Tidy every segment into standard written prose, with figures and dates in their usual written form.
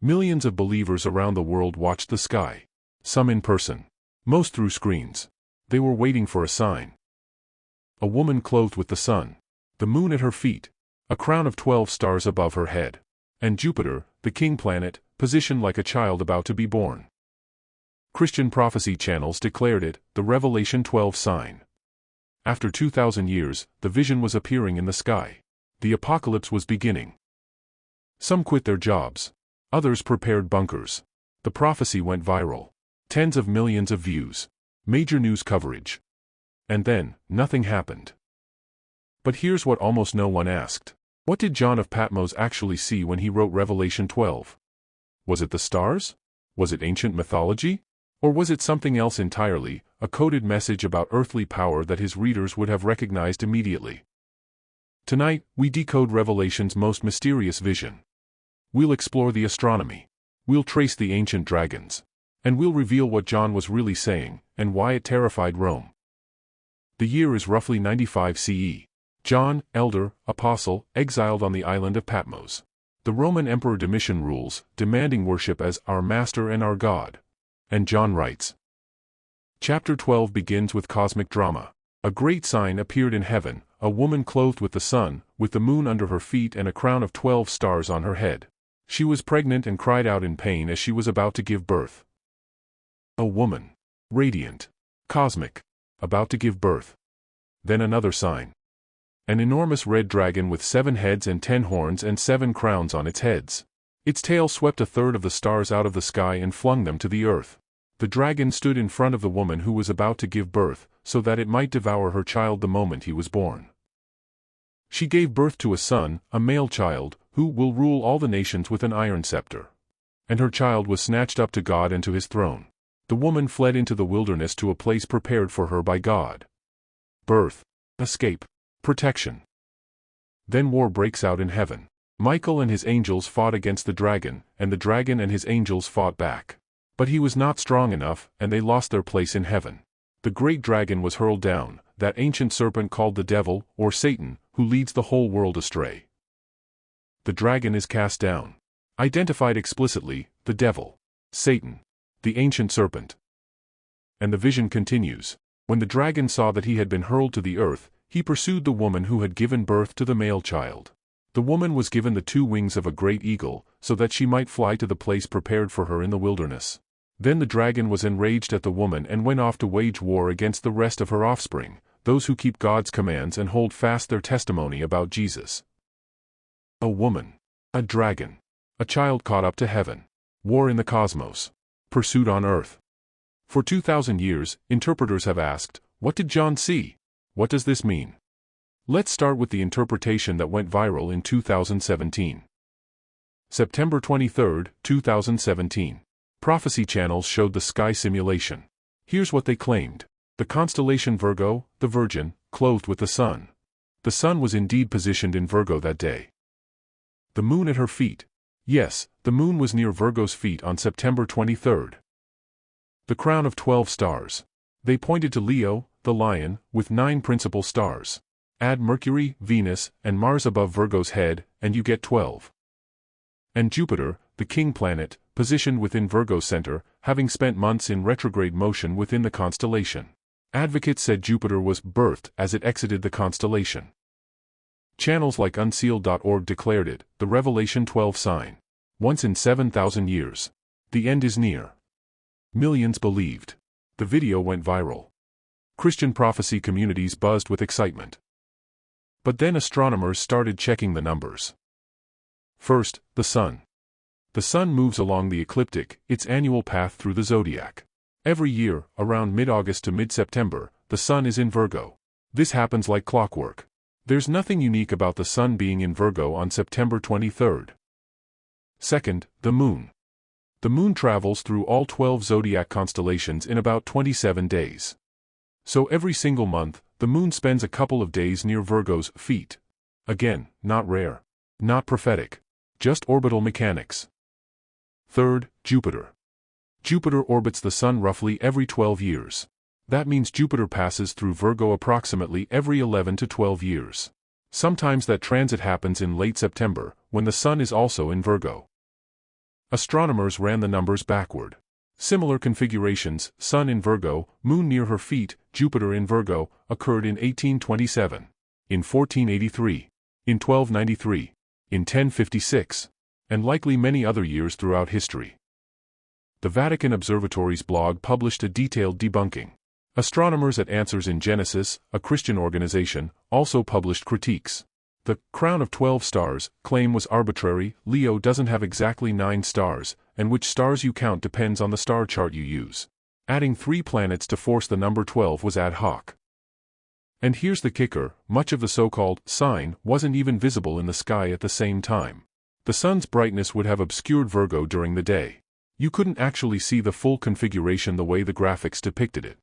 Millions of believers around the world watched the sky. Some in person. Most through screens. They were waiting for a sign. A woman clothed with the sun. The moon at her feet. A crown of 12 stars above her head. And Jupiter, the king planet, positioned like a child about to be born. Christian prophecy channels declared it the Revelation 12 sign. After 2,000 years, the vision was appearing in the sky. The apocalypse was beginning. Some quit their jobs. Others prepared bunkers. The prophecy went viral. Tens of millions of views. Major news coverage. And then, nothing happened. But here's what almost no one asked. What did John of Patmos actually see when he wrote Revelation 12? Was it the stars? Was it ancient mythology? Or was it something else entirely, a coded message about earthly power that his readers would have recognized immediately? Tonight, we decode Revelation's most mysterious vision. We'll explore the astronomy. We'll trace the ancient dragons. And we'll reveal what John was really saying, and why it terrified Rome. The year is roughly 95 CE. John, elder, apostle, exiled on the island of Patmos. The Roman Emperor Domitian rules, demanding worship as our master and our God. And John writes. Chapter 12 begins with cosmic drama. A great sign appeared in heaven, a woman clothed with the sun, with the moon under her feet and a crown of 12 stars on her head. She was pregnant and cried out in pain as she was about to give birth. A woman. Radiant. Cosmic. About to give birth. Then another sign. An enormous red dragon with 7 heads and 10 horns and 7 crowns on its heads. Its tail swept a third of the stars out of the sky and flung them to the earth. The dragon stood in front of the woman who was about to give birth, so that it might devour her child the moment he was born. She gave birth to a son, a male child, who will rule all the nations with an iron scepter. And her child was snatched up to God and to his throne. The woman fled into the wilderness to a place prepared for her by God. Birth. Escape. Protection. Then war breaks out in heaven. Michael and his angels fought against the dragon, and the dragon and his angels fought back. But he was not strong enough, and they lost their place in heaven. The great dragon was hurled down, that ancient serpent called the devil, or Satan, who leads the whole world astray. The dragon is cast down. Identified explicitly, the devil. Satan. The ancient serpent. And the vision continues. When the dragon saw that he had been hurled to the earth, he pursued the woman who had given birth to the male child. The woman was given the 2 wings of a great eagle, so that she might fly to the place prepared for her in the wilderness. Then the dragon was enraged at the woman and went off to wage war against the rest of her offspring, those who keep God's commands and hold fast their testimony about Jesus. A woman. A dragon. A child caught up to heaven. War in the cosmos. Pursuit on earth. For 2,000 years, interpreters have asked, what did John see? What does this mean? Let's start with the interpretation that went viral in 2017. September 23, 2017. Prophecy channels showed the sky simulation. Here's what they claimed. The constellation Virgo, the Virgin, clothed with the sun. The sun was indeed positioned in Virgo that day. The moon at her feet. Yes, the moon was near Virgo's feet on September 23. The crown of 12 stars. They pointed to Leo, the lion, with 9 principal stars. Add Mercury, Venus, and Mars above Virgo's head, and you get 12. And Jupiter, the king planet, positioned within Virgo's center, having spent months in retrograde motion within the constellation. Advocates said Jupiter was birthed as it exited the constellation. Channels like unsealed.org declared it, the Revelation 12 sign. Once in 7,000 years. The end is near. Millions believed. The video went viral. Christian prophecy communities buzzed with excitement. But then astronomers started checking the numbers. First, the sun. The sun moves along the ecliptic, its annual path through the zodiac. Every year, around mid-August to mid-September, the sun is in Virgo. This happens like clockwork. There's nothing unique about the sun being in Virgo on September 23rd. Second, the moon. The moon travels through all 12 zodiac constellations in about 27 days. So every single month, the moon spends a couple of days near Virgo's feet. Again, not rare. Not prophetic. Just orbital mechanics. Third, Jupiter. Jupiter orbits the sun roughly every 12 years. That means Jupiter passes through Virgo approximately every 11 to 12 years. Sometimes that transit happens in late September, when the sun is also in Virgo. Astronomers ran the numbers backward. Similar configurations, Sun in Virgo, Moon near her feet, Jupiter in Virgo, occurred in 1827, in 1483, in 1293, in 1056, and likely many other years throughout history. The Vatican Observatory's blog published a detailed debunking. Astronomers at Answers in Genesis, a Christian organization, also published critiques. The crown of 12 stars claim was arbitrary. Leo doesn't have exactly 9 stars, and which stars you count depends on the star chart you use. Adding 3 planets to force the number 12 was ad hoc. And here's the kicker, much of the so-called sign wasn't even visible in the sky at the same time. The sun's brightness would have obscured Virgo during the day. You couldn't actually see the full configuration the way the graphics depicted it.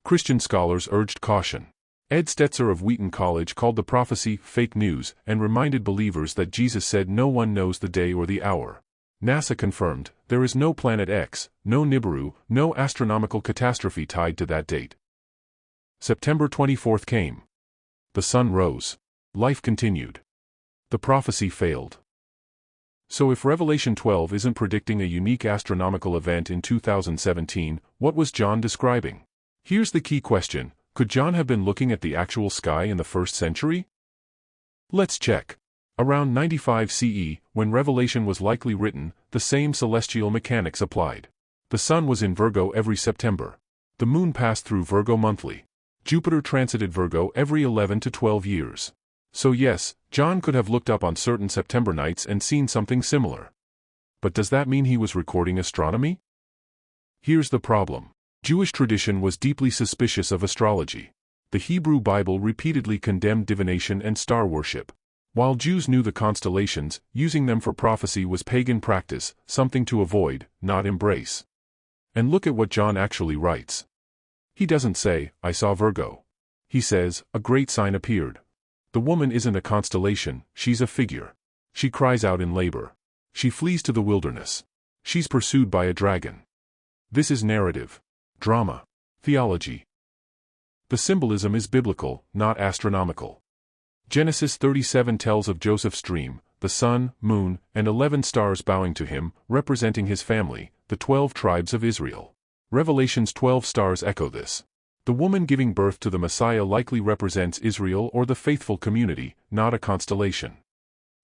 Christian scholars urged caution. Ed Stetzer of Wheaton College called the prophecy fake news and reminded believers that Jesus said no one knows the day or the hour. NASA confirmed, there is no Planet X, no Nibiru, no astronomical catastrophe tied to that date. September 24th came. The sun rose. Life continued. The prophecy failed. So if Revelation 12 isn't predicting a unique astronomical event in 2017, what was John describing? Here's the key question. Could John have been looking at the actual sky in the 1st century? Let's check. Around 95 CE, when Revelation was likely written, the same celestial mechanics applied. The sun was in Virgo every September. The moon passed through Virgo monthly. Jupiter transited Virgo every 11 to 12 years. So yes, John could have looked up on certain September nights and seen something similar. But does that mean he was recording astronomy? Here's the problem. Jewish tradition was deeply suspicious of astrology. The Hebrew Bible repeatedly condemned divination and star worship. While Jews knew the constellations, using them for prophecy was pagan practice, something to avoid, not embrace. And look at what John actually writes. He doesn't say, I saw Virgo. He says, a great sign appeared. The woman isn't a constellation, she's a figure. She cries out in labor. She flees to the wilderness. She's pursued by a dragon. This is narrative. Drama. Theology. The symbolism is biblical, not astronomical. Genesis 37 tells of Joseph's dream, the sun, moon, and 11 stars bowing to him, representing his family, the 12 tribes of Israel. Revelation's 12 stars echo this. The woman giving birth to the Messiah likely represents Israel or the faithful community, not a constellation.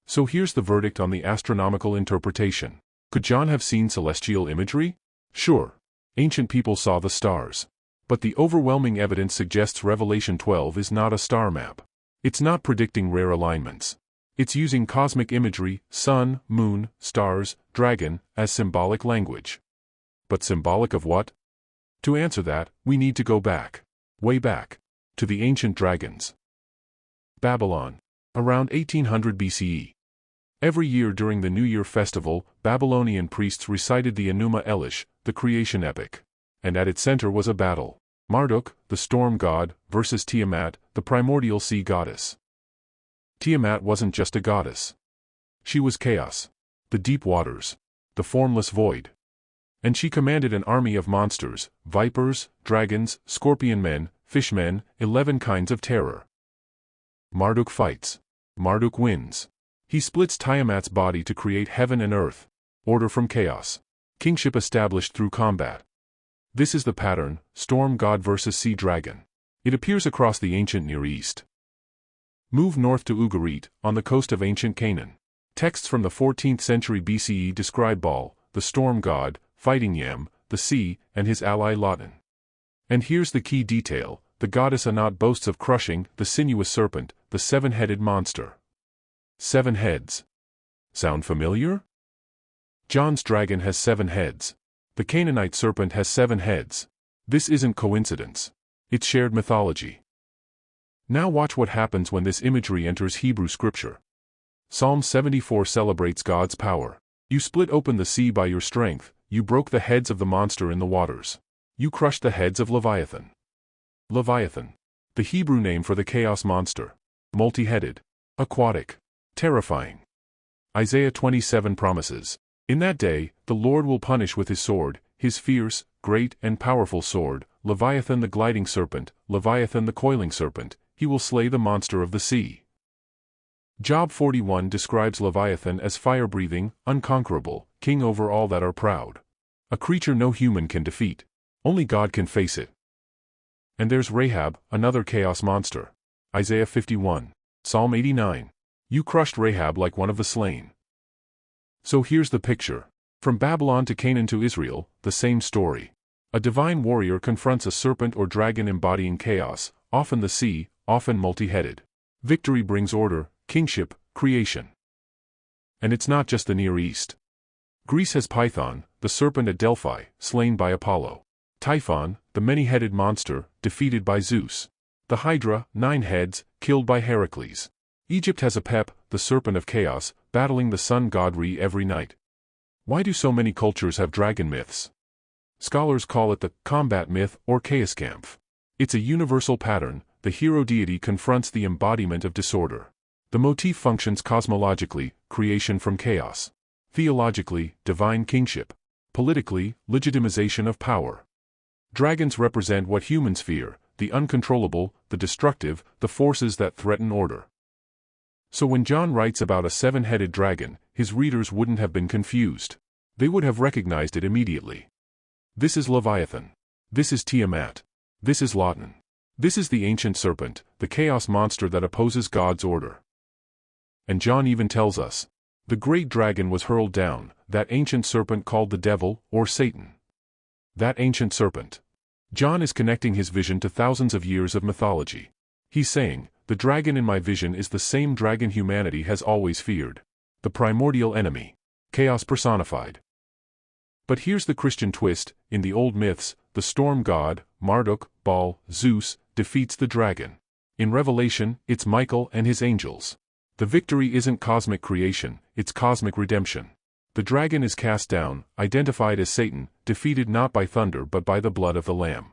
So here's the verdict on the astronomical interpretation. Could John have seen celestial imagery? Sure. Ancient people saw the stars. But the overwhelming evidence suggests Revelation 12 is not a star map. It's not predicting rare alignments. It's using cosmic imagery, sun, moon, stars, dragon, as symbolic language. But symbolic of what? To answer that, we need to go back. Way back. To the ancient dragons. Babylon. Around 1800 BCE. Every year during the New Year festival, Babylonian priests recited the Enuma Elish, the creation epic. And at its center was a battle. Marduk, the storm god, versus Tiamat, the primordial sea goddess. Tiamat wasn't just a goddess. She was chaos. The deep waters. The formless void. And she commanded an army of monsters, vipers, dragons, scorpion men, fishmen, 11 kinds of terror. Marduk fights. Marduk wins. He splits Tiamat's body to create heaven and earth. Order from chaos. Kingship established through combat. This is the pattern, storm god versus sea dragon. It appears across the ancient Near East. Move north to Ugarit, on the coast of ancient Canaan. Texts from the 14th century BCE describe Baal, the storm god, fighting Yam, the sea, and his ally Lotan. And here's the key detail, the goddess Anat boasts of crushing the sinuous serpent, the 7-headed monster. 7 heads. Sound familiar? John's dragon has 7 heads. The Canaanite serpent has 7 heads. This isn't coincidence. It's shared mythology. Now watch what happens when this imagery enters Hebrew scripture. Psalm 74 celebrates God's power. You split open the sea by your strength, you broke the heads of the monster in the waters. You crushed the heads of Leviathan. Leviathan. The Hebrew name for the chaos monster. Multi-headed. Aquatic. Terrifying. Isaiah 27 promises, in that day, the Lord will punish with his sword, his fierce, great, and powerful sword, Leviathan the gliding serpent, Leviathan the coiling serpent, he will slay the monster of the sea. Job 41 describes Leviathan as fire-breathing, unconquerable, king over all that are proud. A creature no human can defeat. Only God can face it. And there's Rahab, another chaos monster. Isaiah 51. Psalm 89. You crushed Rahab like one of the slain. So here's the picture. From Babylon to Canaan to Israel, the same story. A divine warrior confronts a serpent or dragon embodying chaos, often the sea, often multi-headed. Victory brings order, kingship, creation. And it's not just the Near East. Greece has Python, the serpent at Delphi, slain by Apollo. Typhon, the many-headed monster, defeated by Zeus. The Hydra, 9 heads, killed by Heracles. Egypt has Apep, the serpent of chaos, battling the sun god Re every night. Why do so many cultures have dragon myths? Scholars call it the combat myth or Chaoskampf. It's a universal pattern. The hero deity confronts the embodiment of disorder. The motif functions cosmologically, creation from chaos. Theologically, divine kingship. Politically, legitimization of power. Dragons represent what humans fear, the uncontrollable, the destructive, the forces that threaten order. So when John writes about a 7-headed dragon, his readers wouldn't have been confused. They would have recognized it immediately. This is Leviathan. This is Tiamat. This is Lotan. This is the ancient serpent, the chaos monster that opposes God's order. And John even tells us, the great dragon was hurled down, that ancient serpent called the devil, or Satan. That ancient serpent. John is connecting his vision to thousands of years of mythology. He's saying, the dragon in my vision is the same dragon humanity has always feared. The primordial enemy. Chaos personified. But here's the Christian twist. In the old myths, the storm god, Marduk, Baal, Zeus, defeats the dragon. In Revelation, it's Michael and his angels. The victory isn't cosmic creation, it's cosmic redemption. The dragon is cast down, identified as Satan, defeated not by thunder but by the blood of the Lamb.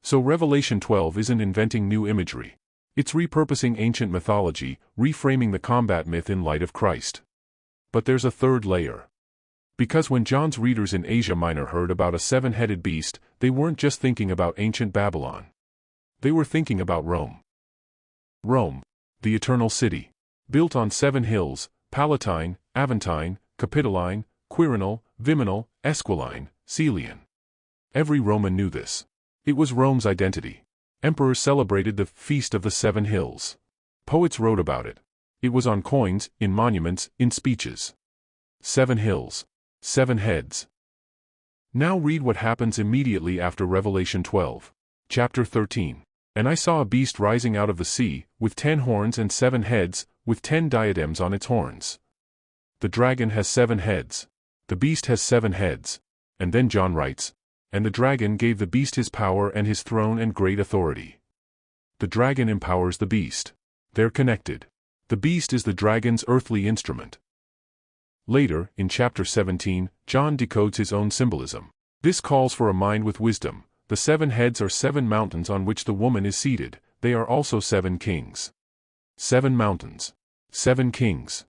So Revelation 12 isn't inventing new imagery. It's repurposing ancient mythology, reframing the combat myth in light of Christ. But there's a third layer. Because when John's readers in Asia Minor heard about a 7-headed beast, they weren't just thinking about ancient Babylon. They were thinking about Rome. Rome, the eternal city. Built on 7 hills, Palatine, Aventine, Capitoline, Quirinal, Viminal, Esquiline, Celian. Every Roman knew this. It was Rome's identity. Emperors celebrated the Feast of the 7 Hills. Poets wrote about it. It was on coins, in monuments, in speeches. 7 hills. 7 heads. Now read what happens immediately after Revelation 12. Chapter 13. And I saw a beast rising out of the sea, with 10 horns and 7 heads, with 10 diadems on its horns. The dragon has 7 heads. The beast has 7 heads. And then John writes, and the dragon gave the beast his power and his throne and great authority. The dragon empowers the beast. They're connected. The beast is the dragon's earthly instrument. Later, in chapter 17, John decodes his own symbolism. This calls for a mind with wisdom. The 7 heads are 7 mountains on which the woman is seated. They are also 7 kings. 7 mountains. 7 kings.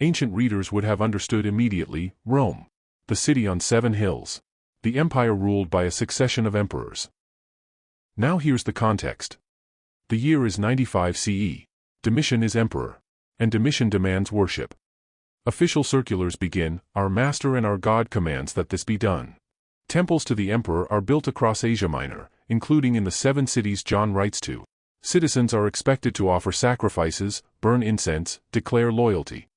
Ancient readers would have understood immediately, Rome. The city on 7 hills. The empire ruled by a succession of emperors. Now here's the context. The year is 95 CE. Domitian is emperor. And Domitian demands worship. Official circulars begin, our master and our God commands that this be done. Temples to the emperor are built across Asia Minor, including in the 7 cities John writes to. Citizens are expected to offer sacrifices, burn incense, declare loyalty.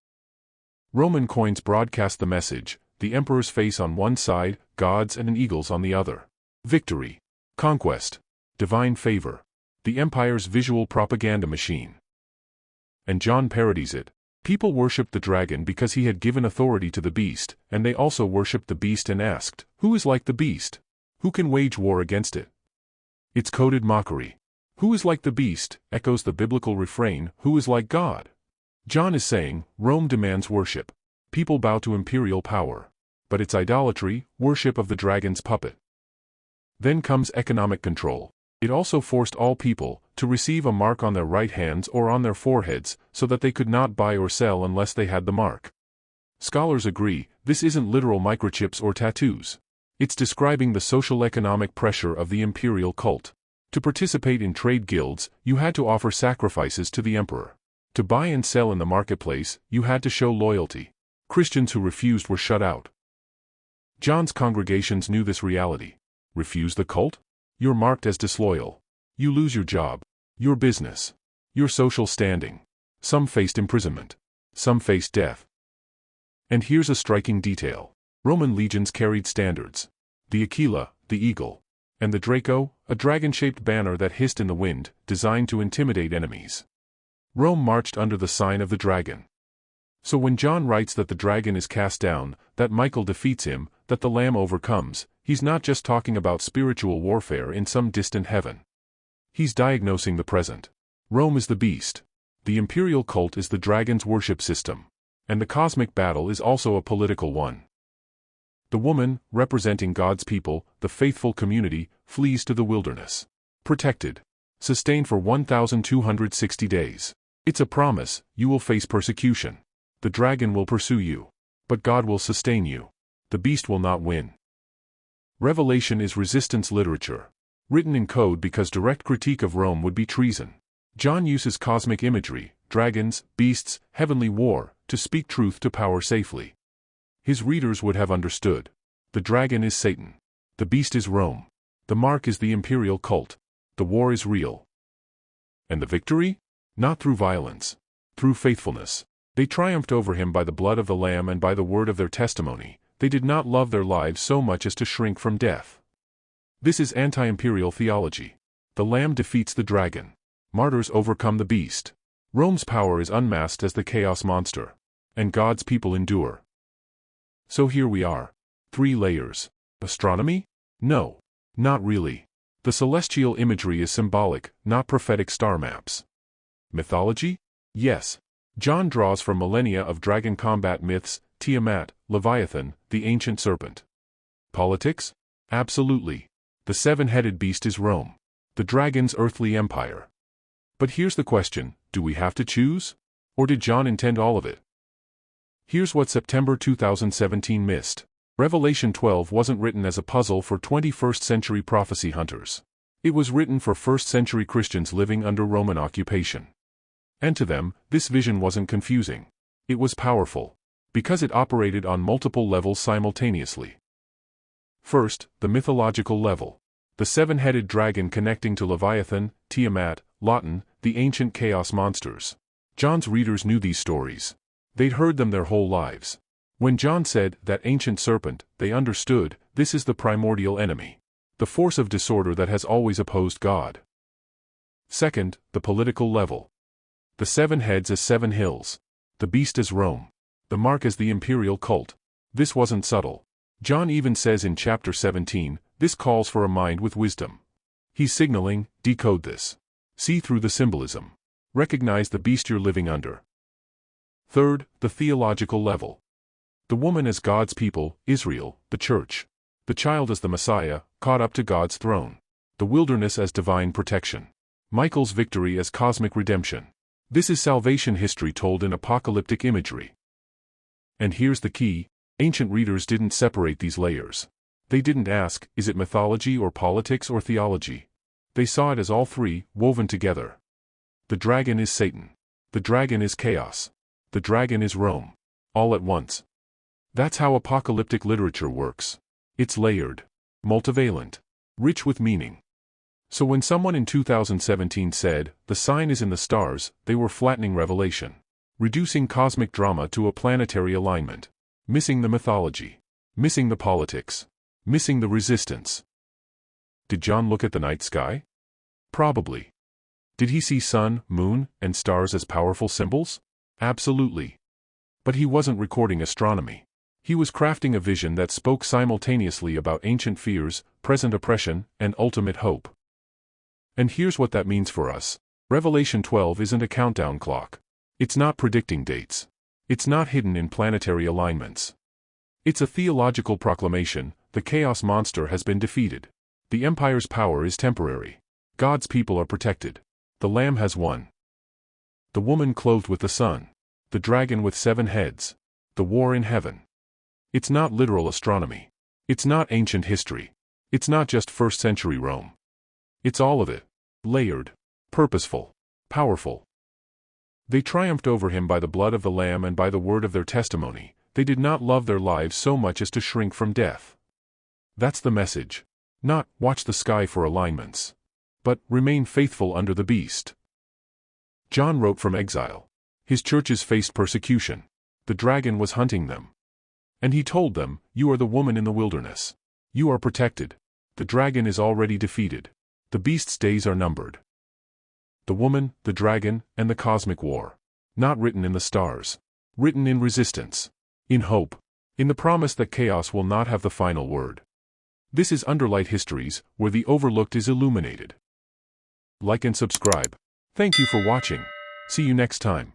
Roman coins broadcast the message, the emperor's face on one side, gods and an eagle's on the other. Victory. Conquest. Divine favor. The empire's visual propaganda machine. And John parodies it. People worshipped the dragon because he had given authority to the beast, and they also worshipped the beast and asked, who is like the beast? Who can wage war against it? It's coded mockery. Who is like the beast, echoes the biblical refrain, who is like God? John is saying, Rome demands worship. People bow to imperial power. But it's idolatry, worship of the dragon's puppet. Then comes economic control. It also forced all people to receive a mark on their right hands or on their foreheads, so that they could not buy or sell unless they had the mark. Scholars agree, this isn't literal microchips or tattoos. It's describing the social-economic pressure of the imperial cult. To participate in trade guilds, you had to offer sacrifices to the emperor. To buy and sell in the marketplace, you had to show loyalty. Christians who refused were shut out. John's congregations knew this reality. Refuse the cult? You're marked as disloyal. You lose your job, your business, your social standing. Some faced imprisonment. Some faced death. And here's a striking detail. Roman legions carried standards. The Aquila, the eagle, and the Draco, a dragon-shaped banner that hissed in the wind, designed to intimidate enemies. Rome marched under the sign of the dragon. So when John writes that the dragon is cast down, that Michael defeats him, that the Lamb overcomes, he's not just talking about spiritual warfare in some distant heaven. He's diagnosing the present. Rome is the beast. The imperial cult is the dragon's worship system. And the cosmic battle is also a political one. The woman, representing God's people, the faithful community, flees to the wilderness. Protected. Sustained for 1,260 days. It's a promise, you will face persecution. The dragon will pursue you. But God will sustain you. The beast will not win. Revelation is resistance literature. Written in code because direct critique of Rome would be treason. John uses cosmic imagery, dragons, beasts, heavenly war, to speak truth to power safely. His readers would have understood. The dragon is Satan. The beast is Rome. The mark is the imperial cult. The war is real. And the victory? Not through violence. Through faithfulness. They triumphed over him by the blood of the Lamb and by the word of their testimony. They did not love their lives so much as to shrink from death. This is anti-imperial theology. The Lamb defeats the dragon. Martyrs overcome the beast. Rome's power is unmasked as the chaos monster. And God's people endure. So here we are. 3 layers. Astronomy? No. Not really. The celestial imagery is symbolic, not prophetic star maps. Mythology? Yes. John draws from millennia of dragon combat myths, Tiamat, Leviathan, the ancient serpent. Politics? Absolutely. The 7-headed beast is Rome. The dragon's earthly empire. But here's the question, do we have to choose? Or did John intend all of it? Here's what September 2017 missed. Revelation 12 wasn't written as a puzzle for 21st century prophecy hunters. It was written for 1st century Christians living under Roman occupation. And to them, this vision wasn't confusing. It was powerful. Because it operated on multiple levels simultaneously. First, the mythological level. The 7-headed dragon connecting to Leviathan, Tiamat, Lotan, the ancient chaos monsters. John's readers knew these stories. They'd heard them their whole lives. When John said, that ancient serpent, they understood, this is the primordial enemy. The force of disorder that has always opposed God. Second, the political level. The 7 heads as 7 hills. The beast as Rome. The mark as the imperial cult. This wasn't subtle. John even says in chapter 17, this calls for a mind with wisdom. He's signaling, decode this. See through the symbolism. Recognize the beast you're living under. Third, the theological level. The woman as God's people, Israel, the church. The child as the Messiah, caught up to God's throne. The wilderness as divine protection. Michael's victory as cosmic redemption. This is salvation history told in apocalyptic imagery. And here's the key, ancient readers didn't separate these layers. They didn't ask, is it mythology or politics or theology? They saw it as all 3, woven together. The dragon is Satan. The dragon is chaos. The dragon is Rome. All at once. That's how apocalyptic literature works. It's layered, multivalent, rich with meaning. So when someone in 2017 said, the sign is in the stars, they were flattening Revelation. Reducing cosmic drama to a planetary alignment. Missing the mythology. Missing the politics. Missing the resistance. Did John look at the night sky? Probably. Did he see sun, moon, and stars as powerful symbols? Absolutely. But he wasn't recording astronomy. He was crafting a vision that spoke simultaneously about ancient fears, present oppression, and ultimate hope. And here's what that means for us. Revelation 12 isn't a countdown clock. It's not predicting dates. It's not hidden in planetary alignments. It's a theological proclamation, the chaos monster has been defeated. The empire's power is temporary. God's people are protected. The Lamb has won. The woman clothed with the sun. The dragon with 7 heads. The war in heaven. It's not literal astronomy. It's not ancient history. It's not just 1st century Rome. It's all of it. Layered. Purposeful. Powerful. They triumphed over him by the blood of the Lamb and by the word of their testimony. They did not love their lives so much as to shrink from death. That's the message. Not, watch the sky for alignments. But, remain faithful under the beast. John wrote from exile. His churches faced persecution. The dragon was hunting them. And he told them, you are the woman in the wilderness. You are protected. The dragon is already defeated. The beast's days are numbered. The woman, the dragon, and the cosmic war. Not written in the stars. Written in resistance. In hope. In the promise that chaos will not have the final word. This is Underlight Histories, where the overlooked is illuminated. Like and subscribe. Thank you for watching. See you next time.